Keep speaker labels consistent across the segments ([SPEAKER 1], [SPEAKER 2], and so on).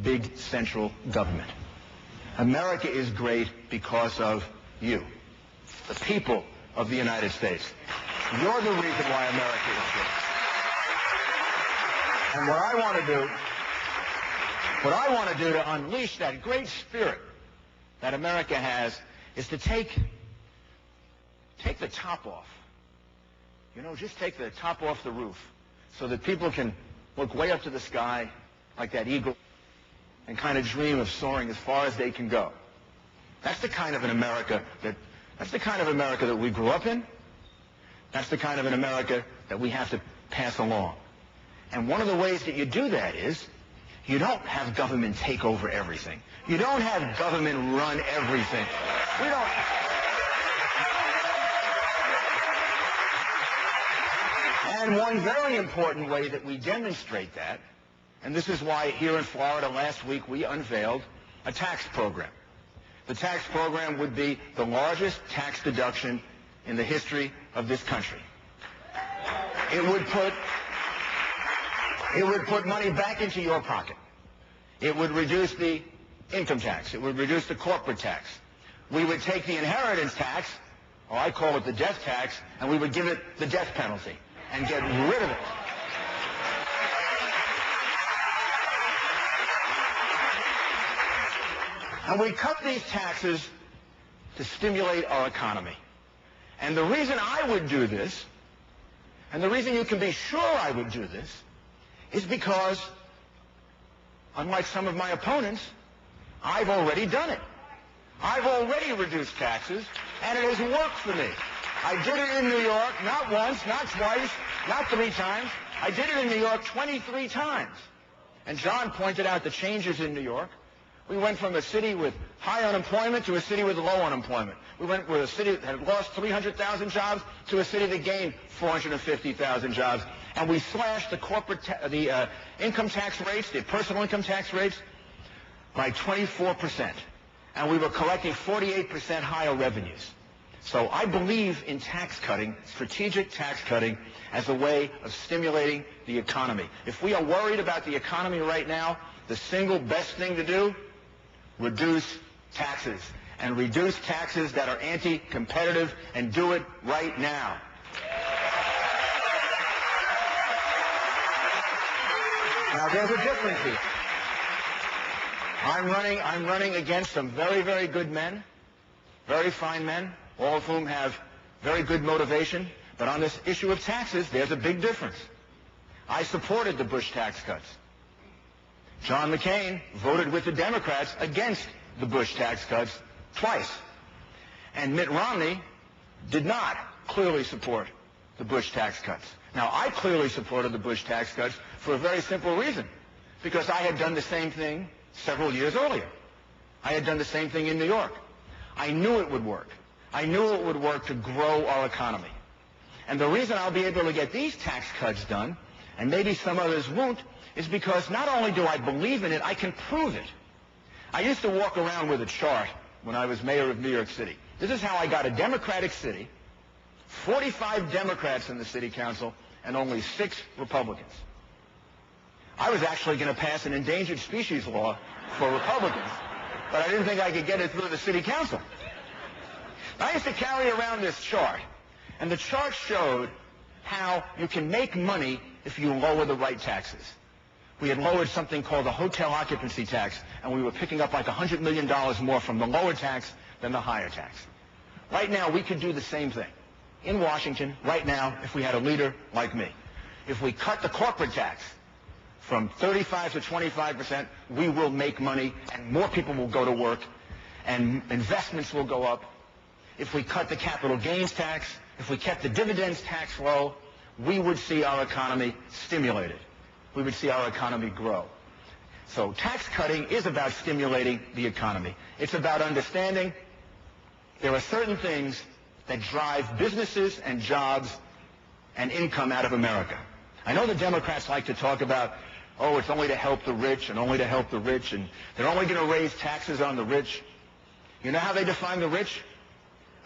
[SPEAKER 1] big central government. America is great because of you, the people of the United States. You're the reason why America is great. And what I want to do to unleash that great spirit that America has is to take the top off. You know, just take the top off the roof so that people can look way up to the sky like that eagle and kind of dream of soaring as far as they can go. That's the kind of an America that we grew up in. That's the kind of an America that we have to pass along. And one of the ways that you do that is you don't have government take over everything. You don't have government run everything. We don't. And one very important way that we demonstrate that, and this is why here in Florida last week we unveiled a tax program. The tax program would be the largest tax deduction in the history of this country. It would put money back into your pocket. It would reduce the income tax. It would reduce the corporate tax. We would take the inheritance tax, or I call it the death tax, and we would give it the death penalty and get rid of it. And we cut these taxes to stimulate our economy. And the reason I would do this, and the reason you can be sure I would do this, is because, unlike some of my opponents, I've already done it. I've already reduced taxes, and it has worked for me. I did it in New York, not once, not twice, not 3 times. I did it in New York 23 times. And John pointed out the changes in New York. We went from a city with high unemployment to a city with low unemployment. We went from a city that had lost 300,000 jobs to a city that gained 450,000 jobs. And we slashed the income tax rates, the personal income tax rates, by 24%. And we were collecting 48% higher revenues. So I believe in tax cutting, strategic tax cutting, as a way of stimulating the economy. If we are worried about the economy right now, the single best thing to do, reduce taxes. And reduce taxes that are anti-competitive, and do it right now. Now, there's a difference here. I'm running against some very, very good men, very fine men, all of whom have very good motivation. But on this issue of taxes, there's a big difference. I supported the Bush tax cuts. John McCain voted with the Democrats against the Bush tax cuts twice. And Mitt Romney did not clearly support the Bush tax cuts. Now, I clearly supported the Bush tax cuts for a very simple reason, because I had done the same thing several years earlier. I had done the same thing in New York. I knew it would work. I knew it would work to grow our economy. And the reason I'll be able to get these tax cuts done, and maybe some others won't, is because not only do I believe in it, I can prove it. I used to walk around with a chart when I was mayor of New York City. This is how I got a Democratic city, 45 Democrats in the city council, and only 6 Republicans. I was actually going to pass an endangered species law for Republicans, but I didn't think I could get it through the city council. I used to carry around this chart, and the chart showed how you can make money if you lower the right taxes. We had lowered something called the hotel occupancy tax, and we were picking up like $100 million more from the lower tax than the higher tax. Right now, we could do the same thing in Washington right now if we had a leader like me. If we cut the corporate tax from 35 to 25%, we will make money, and more people will go to work, and investments will go up. If we cut the capital gains tax, if we kept the dividends tax low, we would see our economy stimulated. We would see our economy grow. So tax cutting is about stimulating the economy. It's about understanding there are certain things that drive businesses and jobs and income out of America. I know the Democrats like to talk about, oh, it's only to help the rich and only to help the rich, and they're only going to raise taxes on the rich. You know how they define the rich?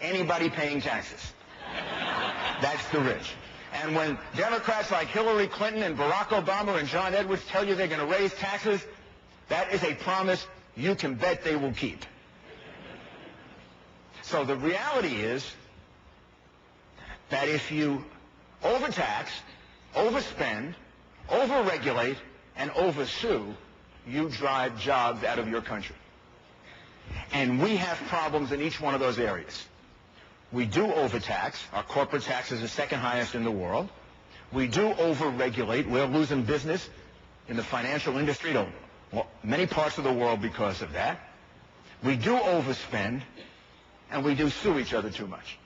[SPEAKER 1] Anybody paying taxes. That's the rich. And when Democrats like Hillary Clinton and Barack Obama and John Edwards tell you they're going to raise taxes, That is a promise you can bet they will keep. So the reality is that if you overtax, overspend, overregulate, and oversue, you drive jobs out of your country. And we have problems in each one of those areas. We do overtax. Our corporate tax is the second highest in the world. We do overregulate. We're losing business in the financial industry to many parts of the world because of that. We do overspend, and we do sue each other too much.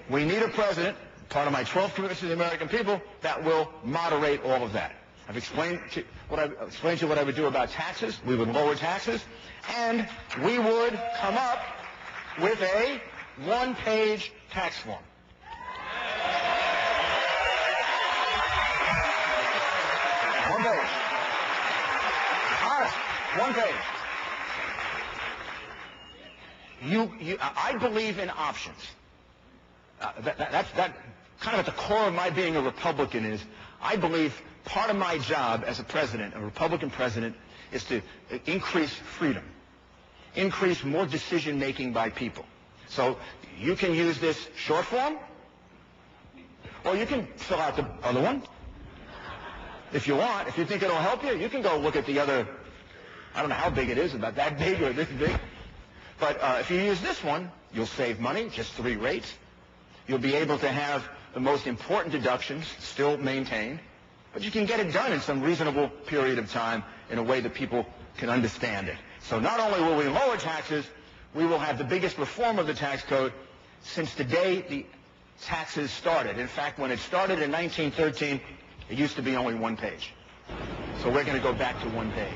[SPEAKER 1] We need a president, part of my 12 commitments to the American people, that will moderate all of that. I've explained to you what I would do about taxes. We would lower taxes, and we would come up with a one-page tax form. One page. Honest, one page. I believe in options. That's kind of at the core of my being a Republican is I believe part of my job as a president, a Republican president, is to increase freedom, increase more decision-making by people. So you can use this short form, or you can fill out the other one. If you want, if you think it'll help you, you can go look at the other, I don't know how big it is, about that big or this big. But if you use this one, you'll save money, just 3 rates. You'll be able to have the most important deductions still maintained, but you can get it done in some reasonable period of time in a way that people can understand it. So not only will we lower taxes, we will have the biggest reform of the tax code since the day the taxes started. In fact, when it started in 1913, it used to be only one page. So we're going to go back to one page.